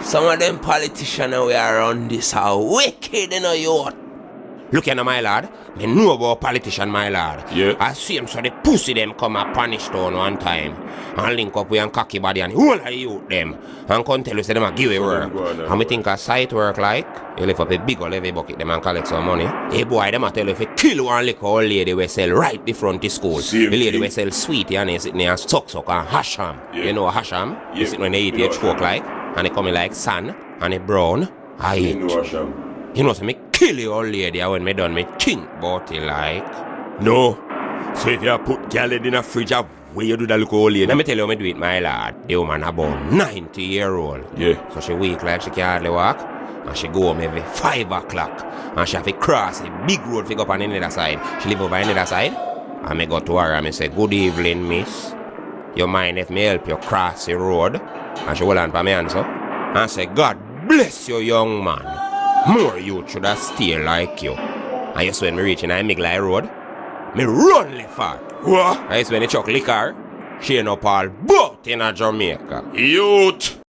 Some of them politicians we are around this are wicked, you know, youth. Look here, my lad. Me know about politician, my lad. Yeah. I see him so the pussy them come a punish town one time. And link up with and cocky body and whole of the youth them. And come tell you say them a give away work. And we think a site work like, you lift up a big old heavy bucket them and collect some money. Hey boy, them a tell you if you kill one little old lady we sell right the front of school. Same the lady thing. we sell sweetie and they sitting there and suck and hash ham. Yeah. You know a hash ham? Yeah. You sit when they eat You your know choke Asham. like. And they coming like sand and it brown. I You eat. know Asham. You know, so me kill the old lady and when me done me think about it like. No. So if you put gal in a fridge, where you do that look old lady? Let me tell you how me do it, my lad. The woman about 90-year-old. Yeah. So she weak like she can hardly walk. And she go home every 5 o'clock. And she have to cross a big road to go up on the other side. She live over on the other side. And me go to her and me say, good evening, miss. You mind if me help you cross the road? And she hold on for me answer. And say, God bless you, young man. More youth should have stay like you. And you see when me reach in a Miglai road, me run left far. What? And you see when the truck liquor, she ain't up all but in a Jamaica. Youth.